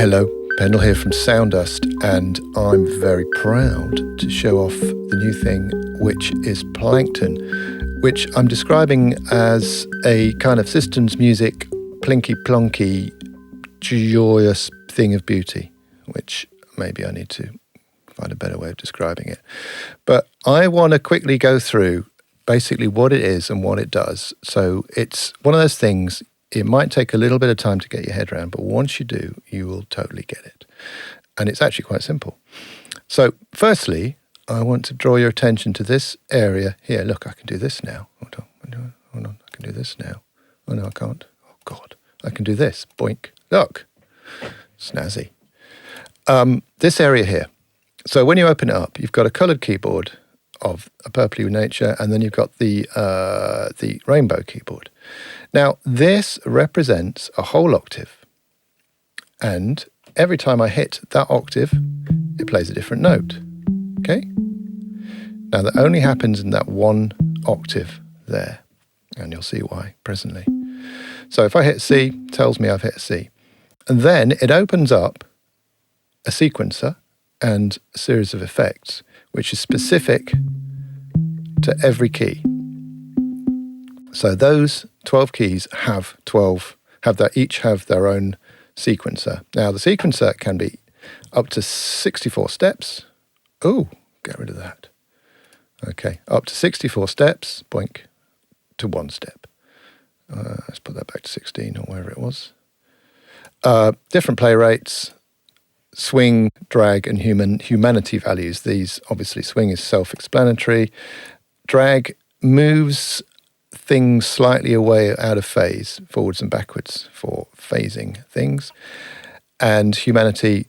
Hello, Pendle here from Soundust, and I'm very proud to show off the new thing, which is Plankton, which I'm describing as a kind of systems music, plinky plonky, joyous thing of beauty, which maybe I need to find a better way of describing it. But I want to quickly go through basically what it is and what it does. So it's one of those things. It might take a little bit of time to get your head around, but once you do, you will totally get it. And it's actually quite simple. So firstly, I want to draw your attention to this area here. Look, I can do this now. Hold on, I can do this now. Oh no, I can't. Oh God, I can do this. Boink. Look, snazzy. This area here. So when you open it up, you've got a coloured keyboard of a purpley nature, and then you've got the rainbow keyboard. Now, this represents a whole octave, and every time I hit that octave, it plays a different note, okay? Now, that only happens in that one octave there, and you'll see why presently. So if I hit C, it tells me I've hit C. And then it opens up a sequencer and a series of effects, which is specific to every key. So those 12 keys each have their own sequencer. Now the sequencer can be up to 64 steps. Oh, get rid of that. Okay, up to 64 steps, boink, to one step. Let's put that back to 16 or wherever it was. Different play rates, swing, drag, and humanity values. These, obviously, swing is self-explanatory. Drag moves things slightly away out of phase, forwards and backwards for phasing things. And humanity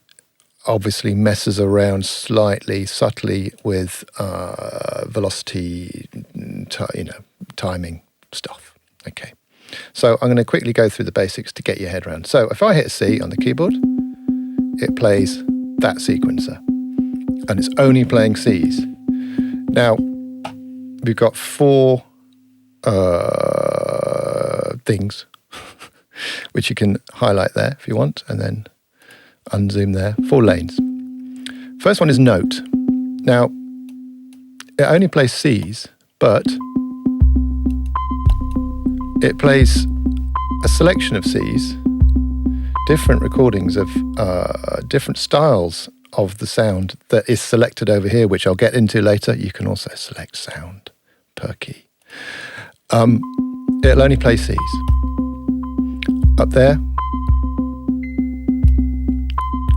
obviously messes around slightly, subtly with velocity, timing stuff. Okay. So I'm going to quickly go through the basics to get your head around. So if I hit C on the keyboard, it plays that sequencer, and it's only playing Cs. Now, we've got four things which you can highlight there if you want, and then unzoom there. 4 lanes. First one is note. Now, it only plays Cs, but it plays a selection of Cs, different recordings of different styles of the sound that is selected over here, which I'll get into later. You can also select sound per key. It'll only play Cs. Up there,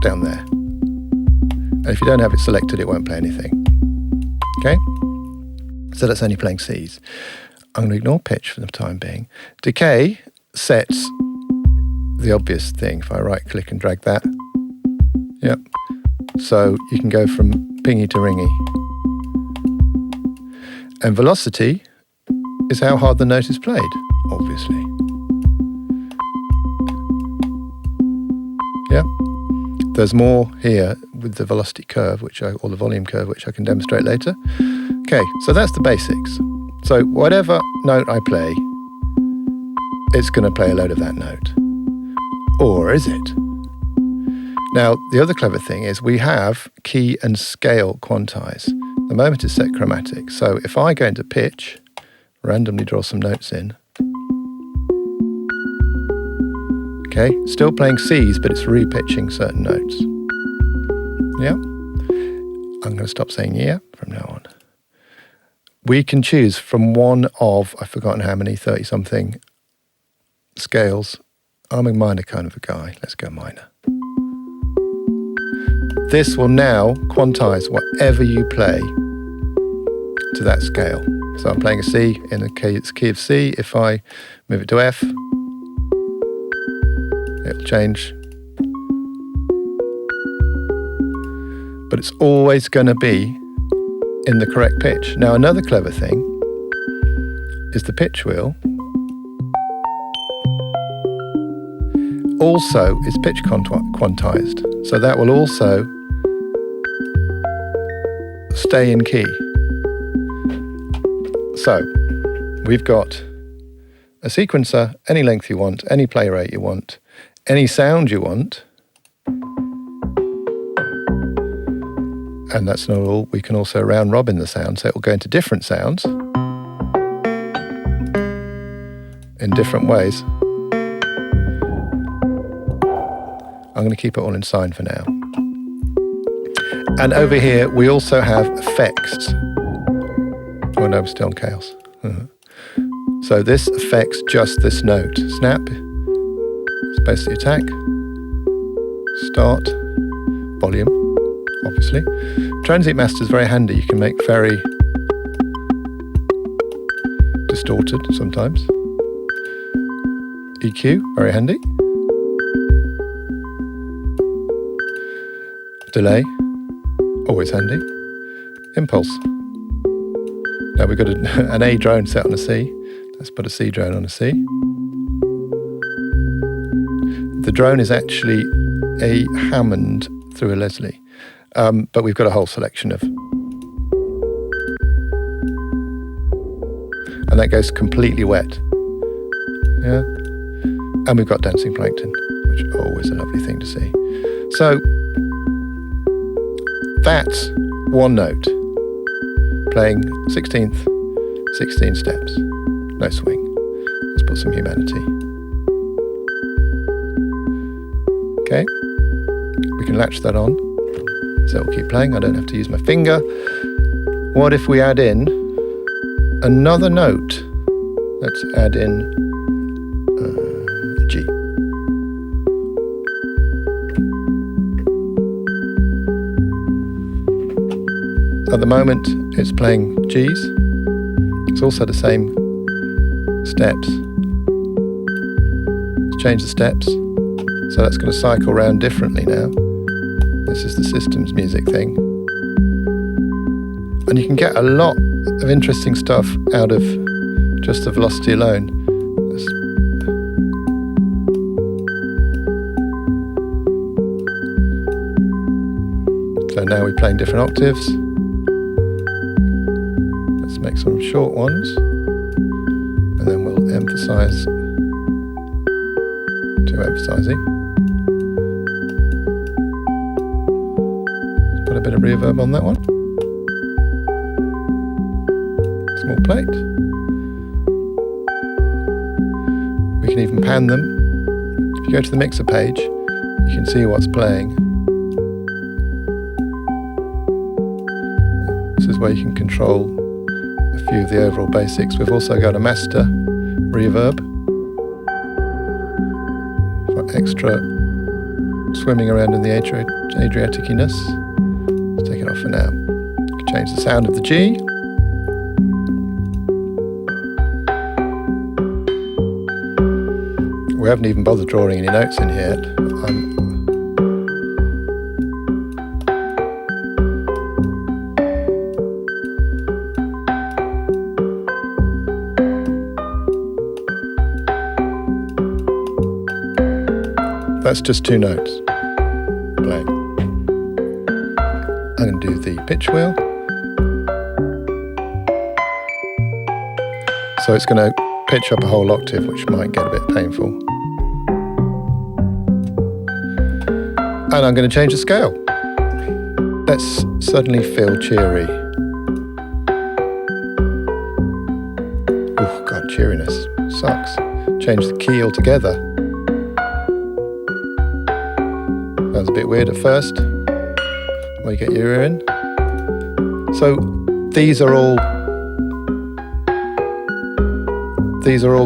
down there. And if you don't have it selected, it won't play anything. Okay? So that's only playing Cs. I'm going to ignore pitch for the time being. Decay sets the obvious thing. If I right click and drag that, yep. So you can go from pingy to ringy. And velocity is how hard the note is played, obviously. Yeah. There's more here with the velocity curve, or the volume curve, which I can demonstrate later. Okay, so that's the basics. So whatever note I play, it's going to play a load of that note. Or is it? Now, the other clever thing is we have key and scale quantize. The moment is set chromatic. So if I go into pitch, randomly draw some notes in. Okay, still playing Cs, but it's re-pitching certain notes. Yeah. I'm going to stop saying yeah from now on. We can choose from one of, I've forgotten how many, 30-something scales. I'm a minor kind of a guy. Let's go minor. This will now quantize whatever you play to that scale. So I'm playing a C in the key of C. If I move it to F, it'll change. But it's always going to be in the correct pitch. Now, another clever thing is the pitch wheel also is pitch quantized. So that will also stay in key. So we've got a sequencer, any length you want, any play rate you want, any sound you want, And that's not all, we can also round robin the sound, so it will go into different sounds in different ways. I'm going to keep it all in sine for now. And over here we also have effects. Oh no, we're still on chaos. So this affects just this note. Snap, it's basically attack. Start, volume, obviously. Transient master is very handy. You can make very distorted sometimes. EQ, very handy. Delay, always handy. Impulse. Now we've got an A drone set on a C. Let's put a C drone on a C. The drone is actually a Hammond through a Leslie, but we've got a whole selection of. And that goes completely wet. Yeah. And we've got dancing plankton, which is always a lovely thing to see. So that's one note, playing 16th, 16 steps, no swing. Let's put some humanity. Okay, we can latch that on, so it'll keep playing. I don't have to use my finger. What if we add in another note? Let's add in the G. At the moment, it's playing Gs. It's also the same steps. Let's change the steps. So that's going to cycle around differently now. This is the systems music thing. And you can get a lot of interesting stuff out of just the velocity alone. So now we're playing different octaves. Let's make some short ones. And then we'll emphasize to emphasizing. Let's put a bit of reverb on that one. Small plate. We can even pan them. If you go to the mixer page, you can see what's playing. This is where you can control a few of the overall basics. We've also got a master reverb for extra swimming around in the Adriatic-iness. Let's take it off for now. You can change the sound of the G. We haven't even bothered drawing any notes in here. That's just two notes playing. I'm going to do the pitch wheel. So it's going to pitch up a whole octave, which might get a bit painful. And I'm going to change the scale. Let's suddenly feel cheery. Oh God, cheeriness sucks. Change the key altogether. Sounds a bit weird at first. Well, you get your ear in. So these are all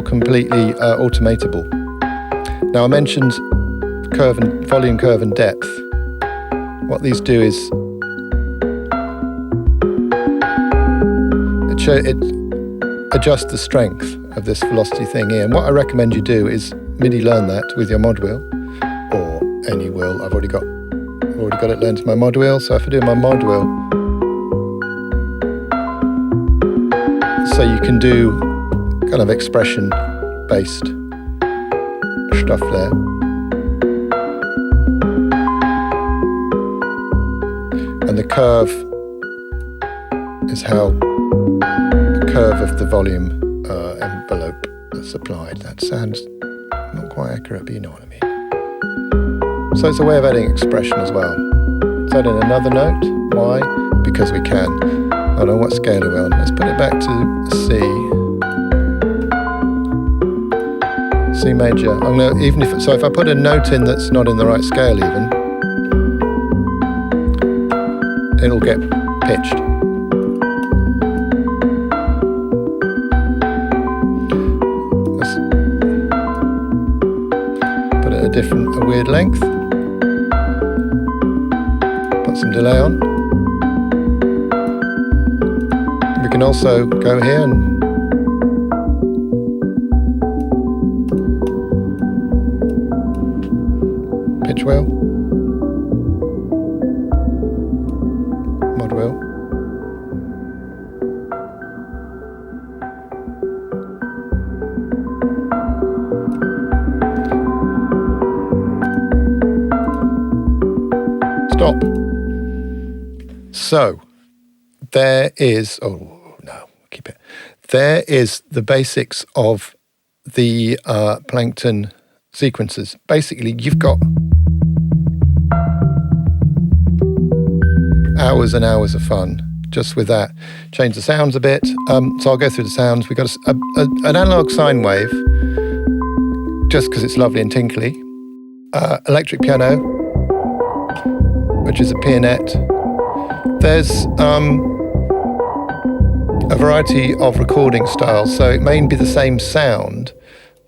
completely automatable. Now I mentioned curve and volume, curve and depth. What these do is it adjusts the strength of this velocity thing here. And what I recommend you do is MIDI learn that with your mod wheel or any wheel. I've already got it learned to my mod wheel. So if I do my mod wheel, so you can do kind of expression based stuff there. And the curve is how the curve of the volume envelope is applied. That sounds not quite accurate, but you know what I mean. So it's a way of adding expression as well. Is that in another note? Why? Because we can. Hold on, what scale are we on? Let's put it back to C. C major. I'm gonna, even if so, if I put a note in that's not in the right scale, even it'll get pitched. Let's put it a weird length. Put some delay on. We can also go here and pitch wheel, mod wheel. Stop. So there is, oh no, keep it. There is the basics of the Plankton sequences. Basically, you've got hours and hours of fun just with that. Change the sounds a bit. So I'll go through the sounds. We've got an analog sine wave, just because it's lovely and tinkly. Electric piano, which is a pianette. There's a variety of recording styles, so it may be the same sound,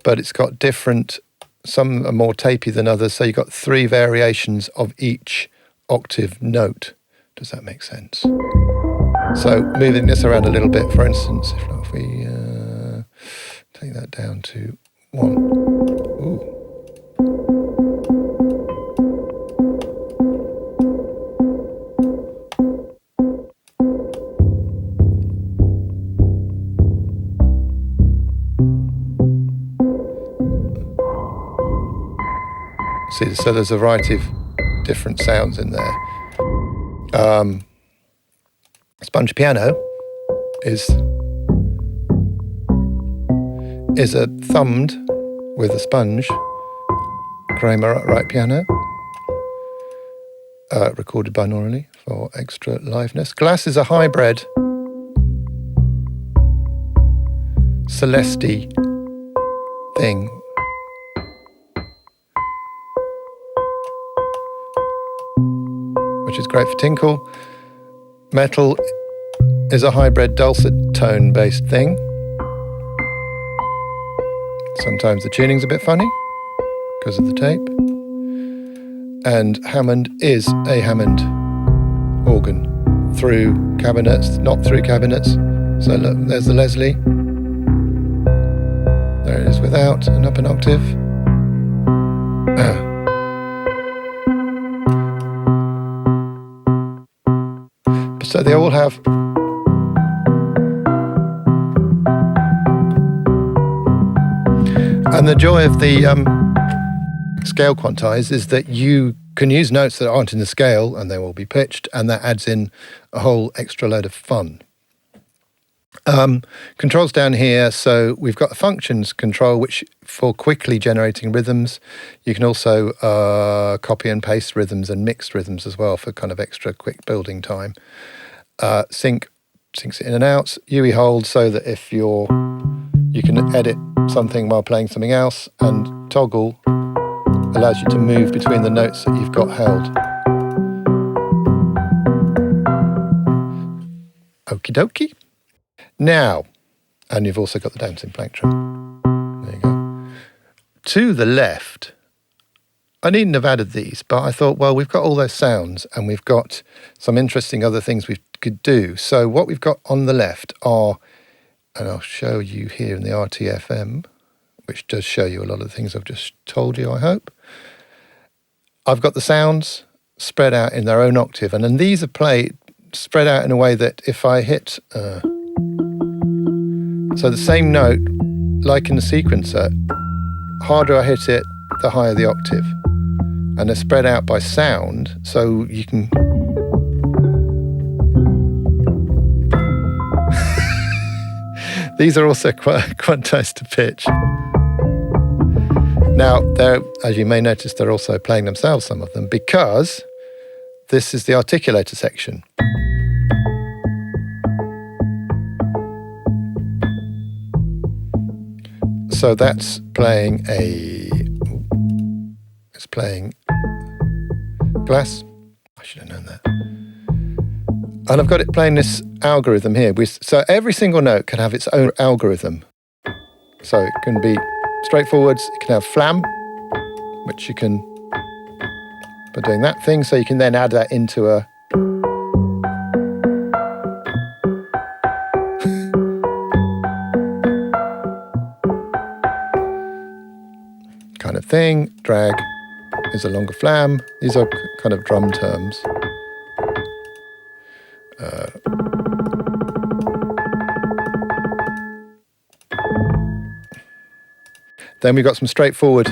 but it's got different, some are more tapey than others, so you've got 3 variations of each octave note. Does that make sense? So moving this around a little bit, for instance, if we take that down to 1. Ooh. See, so there's a variety of different sounds in there. Sponge piano is a thumbed with a sponge Kramer upright piano, recorded binaurally for extra liveness. Glass is a hybrid Celeste thing. Which is great for tinkle. Metal is a hybrid dulcet tone based thing. Sometimes the tuning's a bit funny because of the tape. And Hammond is a Hammond organ through cabinets, not through cabinets. So look, there's the Leslie. There it is without and up an octave. So they all have and the joy of the scale quantize is that you can use notes that aren't in the scale and they will be pitched, and that adds in a whole extra load of fun. Controls down here, so we've got the functions control, which for quickly generating rhythms. You can also copy and paste rhythms and mixed rhythms as well for kind of extra quick building time. Syncs it in and out. UE hold, so that if you can edit something while playing something else, and toggle allows you to move between the notes that you've got held. Okie dokie. Now, and you've also got the dancing plectrum. There you go. To the left, I needn't have added these, but I thought, well, we've got all those sounds and we've got some interesting other things we could do. So what we've got on the left are, and I'll show you here in the RTFM, which does show you a lot of the things I've just told you, I hope. I've got the sounds spread out in their own octave, and then these are played spread out in a way that if I hit... so the same note, like in the sequencer, harder I hit it, the higher the octave. And they're spread out by sound, so you can... These are also quantized to pitch. Now, as you may notice, they're also playing themselves, some of them, because This is the articulator section. So that's playing it's playing glass. I should have known that. And I've got it playing this algorithm here. So every single note can have its own algorithm. So it can be straightforwards, it can have flam, which you can, by doing that thing, so you can then add that into a kind of thing. Drag is a longer flam. These are kind of drum terms. Then we've got some straightforward.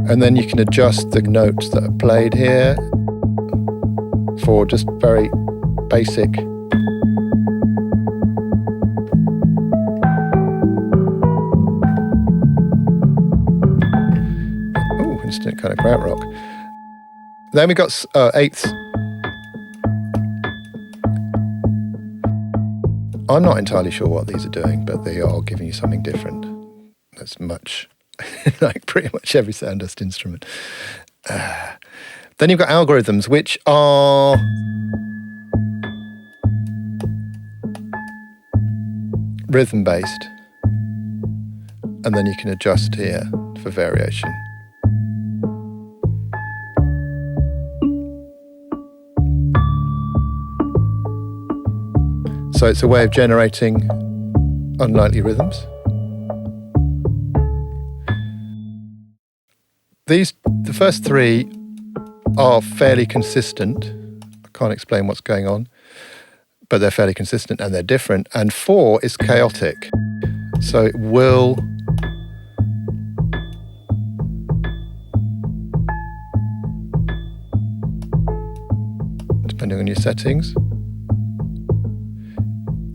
And then you can adjust the notes that are played here for just very basic. Oh, instant kind of krautrock. Then we got eighths. I'm not entirely sure what these are doing, but they are giving you something different. That's much, like pretty much every Soundust instrument. Then you've got algorithms, which are rhythm-based. And then you can adjust here for variation. So it's a way of generating unlikely rhythms. The first three are fairly consistent. I can't explain what's going on, but they're fairly consistent and they're different. And 4 is chaotic. So it will depending on your settings,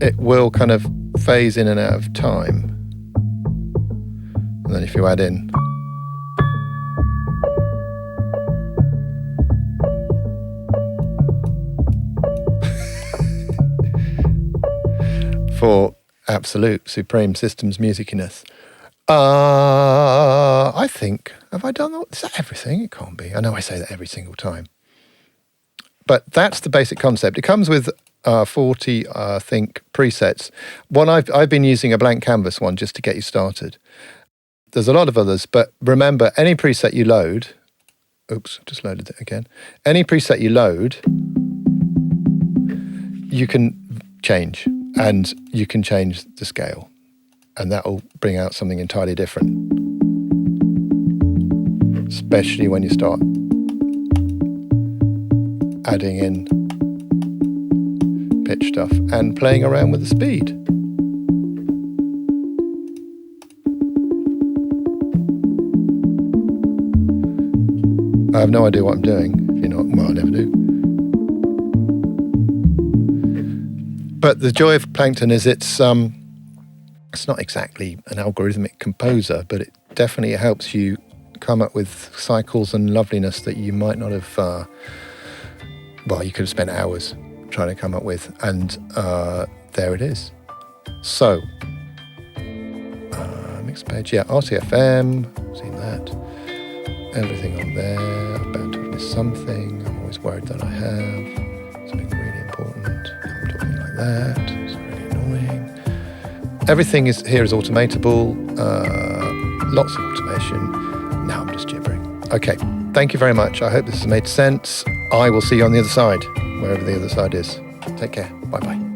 it will kind of phase in and out of time. And then if you add in for absolute supreme systems musiciness. I think, have I done that? Is that everything? It can't be. I know I say that every single time. But that's the basic concept. It comes with 40, I think, presets. One I've been using a blank canvas one just to get you started. There's a lot of others, but remember, any preset you load, oops, I've just loaded it again. Any preset you load, you can change, and you can change the scale, and that will bring out something entirely different, especially when you start adding in pitch stuff and playing around with the speed. I have no idea what I'm doing. If you're not, well, I never do. But the joy of Plankton is it's not exactly an algorithmic composer, but it definitely helps you come up with cycles and loveliness that you might not have, well, you could have spent hours trying to come up with, and there it is. So, mixed page, yeah, RTFM, seen that. Everything on there, about to miss something, I'm always worried that I have. Something really important, I'm talking like that, it's really annoying. Everything here is automatable, lots of automation. Now I'm just gibbering. Okay, thank you very much. I hope this has made sense. I will see you on the other side, wherever the other side is. Take care, bye-bye.